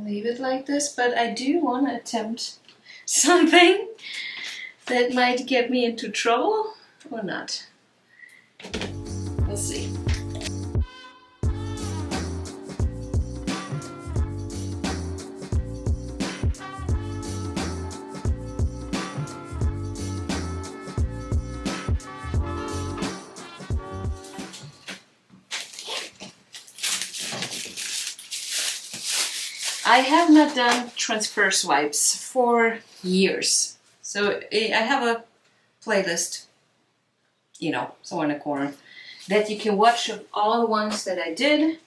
leave it like this, but I do want to attempt something that might get me into trouble or not. We'll see. I have not done transfer swipes for years. So I have a playlist, you know, somewhere in the corner, that you can watch of all the ones that I did.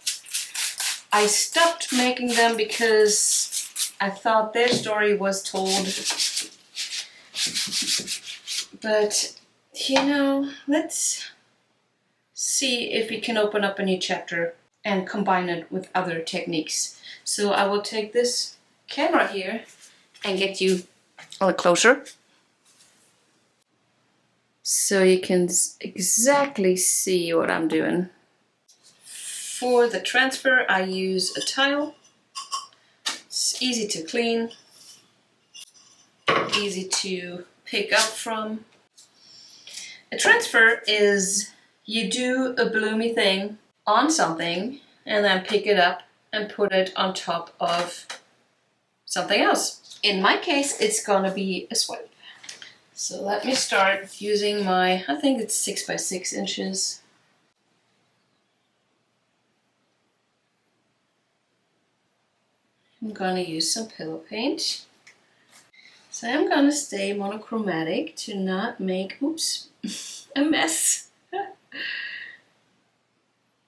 I stopped making them because I thought their story was told. But, you know, let's see if we can open up a new chapter and combine it with other techniques. So I will take this camera here and get you a little closer, so you can exactly see what I'm doing. For the transfer, I use a tile. It's easy to clean, easy to pick up from. A transfer is you do a bloomy thing on something and then pick it up and put it on top of something else. In my case, it's gonna be a swipe. So let me start using my, I think it's 6 by 6 inches. I'm gonna use some pillow paint. So I'm gonna stay monochromatic to not make, oops, a mess.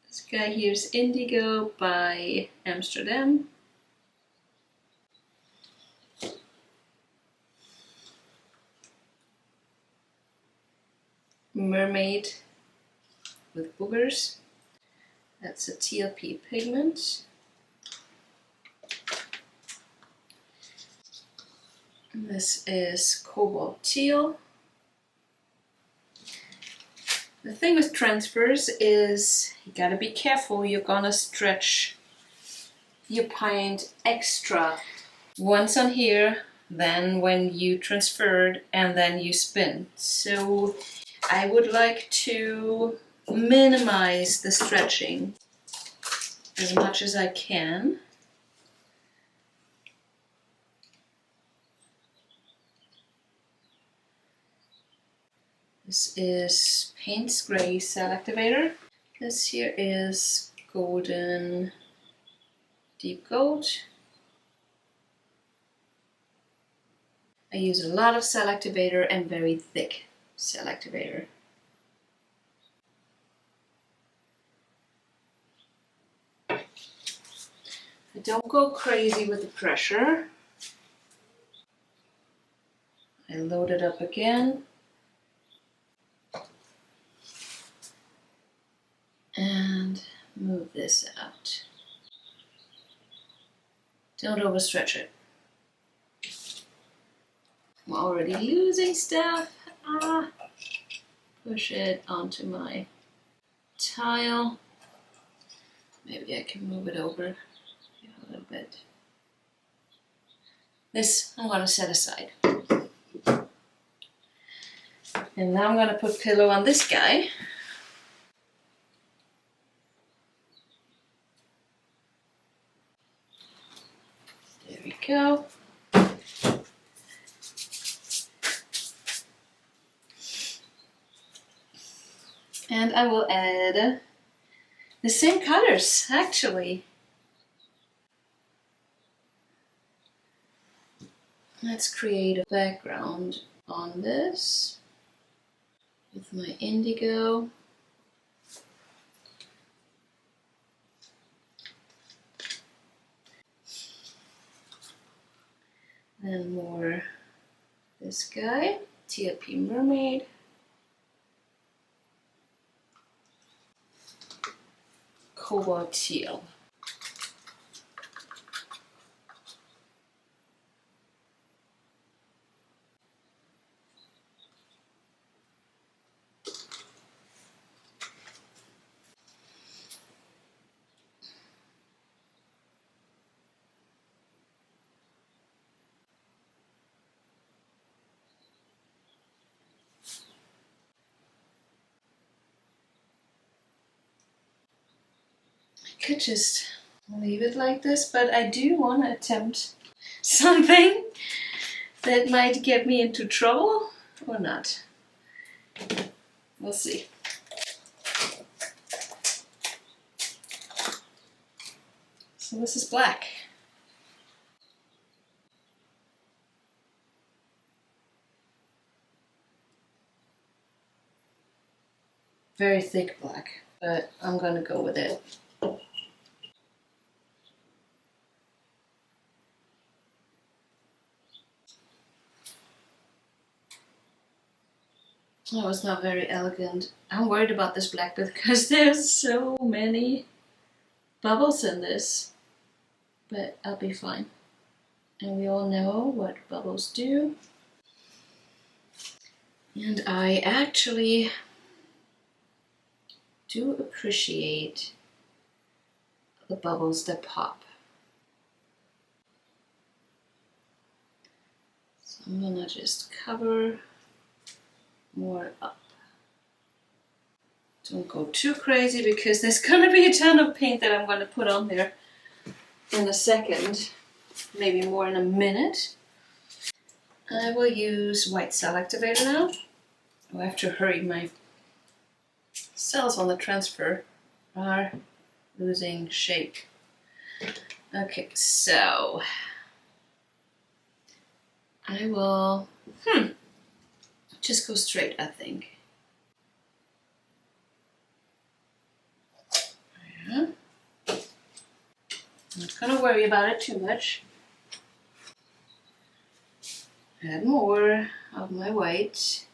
This guy here is Indigo by Amsterdam. Mermaid with boogers. That's a TLP pigment. And this is Cobalt Teal. The thing with transfers is you gotta be careful, you're gonna stretch your paint extra. Once on here, then when you transferred, and then you spin. So I would like to minimize the stretching as much as I can. This is Paints Gray Cell Activator. This here is Golden Deep Gold. I use a lot of cell activator and very thick cell activator. I don't go crazy with the pressure. I load it up again. And move this out. Don't overstretch it. I'm already losing stuff. Push it onto my tile. Maybe I can move it over a little bit. This I'm going to set aside. And now I'm going to put pillow on this guy. There we go. And I will add the same colors, actually. Let's create a background on this with my indigo. Then more this guy, TLP Mermaid. Cobalt Teal. Could just leave it like this, but I do want to attempt something that might get me into trouble or not. We'll see. So this is black. Very thick black, but I'm gonna go with it. That was not very elegant. I'm worried about this black because there's so many bubbles in this, but I'll be fine. And we all know what bubbles do. And I actually do appreciate the bubbles that pop. So I'm gonna just cover more up. Don't go too crazy because there's gonna be a ton of paint that I'm gonna put on there in a second, maybe more in a minute. I will use white cell activator now. I have to hurry, my cells on the transfer are losing shape. Okay, so I will just go straight, I think. Yeah. I'm not gonna worry about it too much. Add more of my white.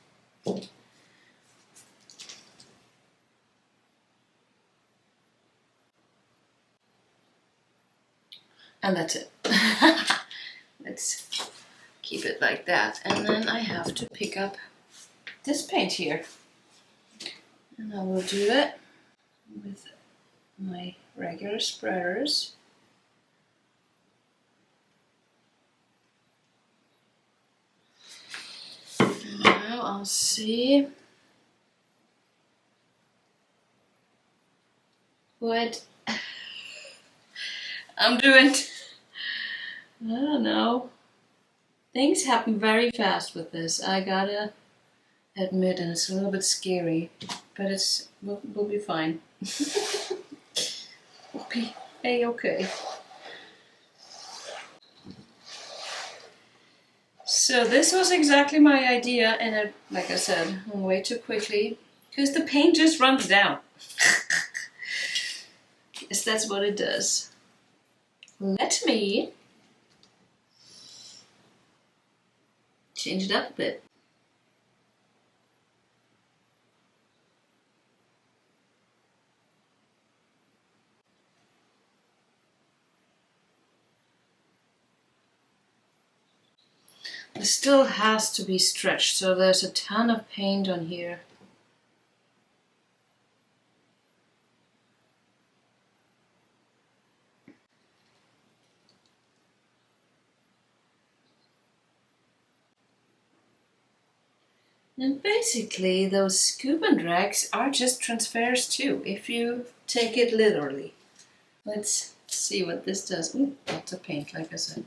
And that's it. Let's keep it like that. And then I have to pick up this paint here. And I will do it with my regular spreaders. Now I'll see what I'm doing. I don't know. Things happen very fast with this, I gotta admit, and it's a little bit scary, but we'll be fine. We'll be A-okay. So this was exactly my idea, and it, like I said, went way too quickly, because the paint just runs down. Yes, that's what it does. Let me change it up a bit. It still has to be stretched, so there's a ton of paint on here. And basically those scoop and drags are just transfers too, if you take it literally. Let's see what this does. Ooh, lots of paint, like I said.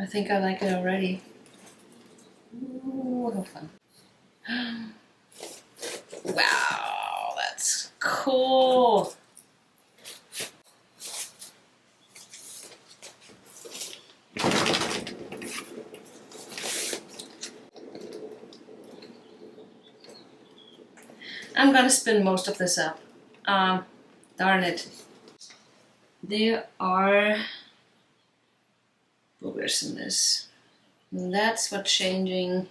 I think I like it already. Ooh, how fun. Wow, that's cool. I'm gonna spin most of this up. Darn it. There are boogers in this. And that's what's changing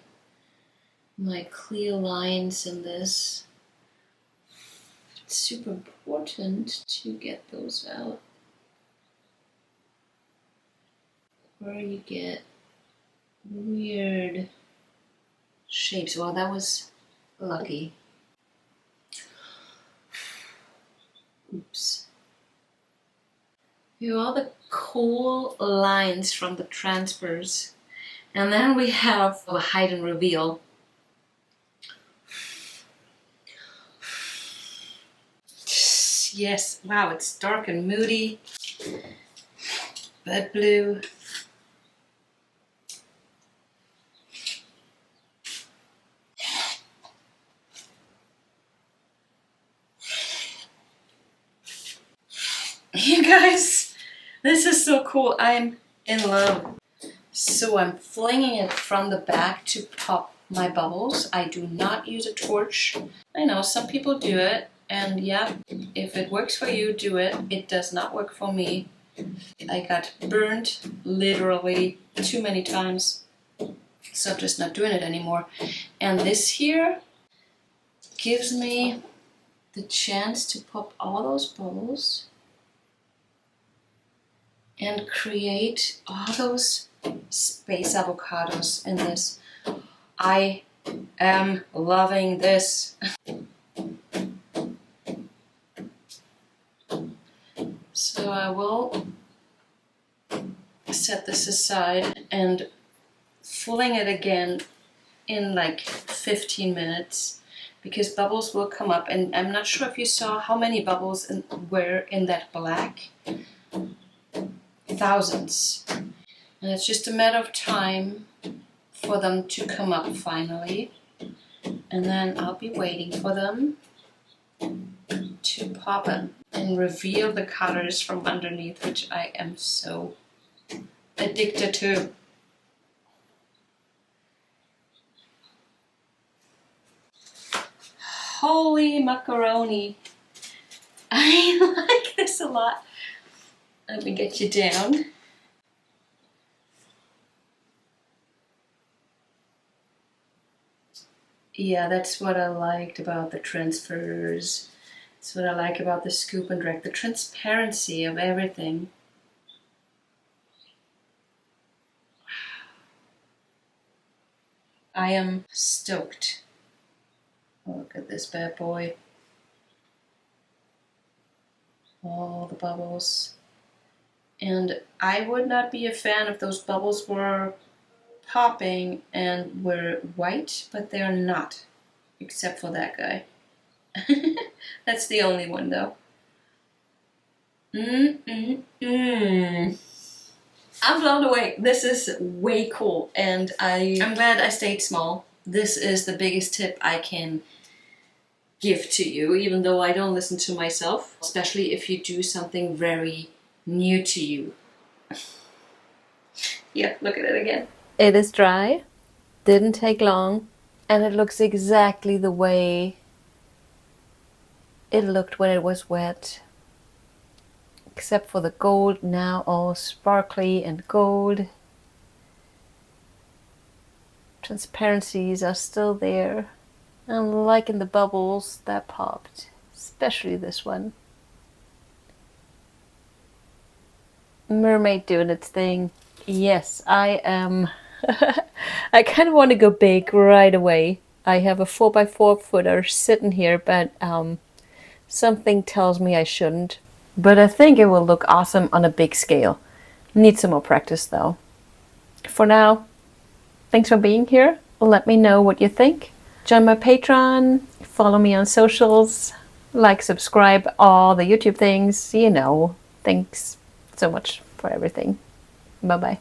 my clear lines in this. It's super important to get those out. Or you get weird shapes. Well, that was lucky. Oops. Here are all the cool lines from the transfers. And then we have a hide and reveal. Yes, wow, it's dark and moody. But blue. You guys, this is so cool. I'm in love. So I'm flinging it from the back to pop my bubbles. I do not use a torch. I know some people do it, and yeah, if it works for you, do it. It does not work for me. I got burned literally too many times, so I'm just not doing it anymore. And this here gives me the chance to pop all those bubbles and create all those space avocados in this. I am loving this. So I will set this aside and fling it again in like 15 minutes because bubbles will come up, and I'm not sure if you saw how many bubbles were in that black. Thousands. And it's just a matter of time for them to come up finally. And then I'll be waiting for them to pop them and reveal the colors from underneath, which I am so addicted to. Holy macaroni. I like this a lot. Let me get you down. Yeah, that's what I liked about the transfers. That's what I like about the scoop and drag, the transparency of everything. I am stoked. Look at this bad boy. All the bubbles. And I would not be a fan if those bubbles were popping and were white, but they're not, except for that guy. That's the only one though. I'm blown away. This is way cool, and I'm glad I stayed small. This is the biggest tip I can give to you, even though I don't listen to myself, especially if you do something very new to you. Yeah, look at it again. It is dry, didn't take long, and it looks exactly the way it looked when it was wet. Except for the gold, now all sparkly and gold. Transparencies are still there. I'm liking the bubbles that popped, especially this one. Mermaid doing its thing. Yes, I am. I kind of want to go big right away. I have a 4x4 footer sitting here, but something tells me I shouldn't. But I think it will look awesome on a big scale. Need some more practice though. For now, thanks for being here. Let me know what you think. Join my Patreon, follow me on socials, like, subscribe, all the YouTube things, you know. Thanks so much for everything. Bye bye.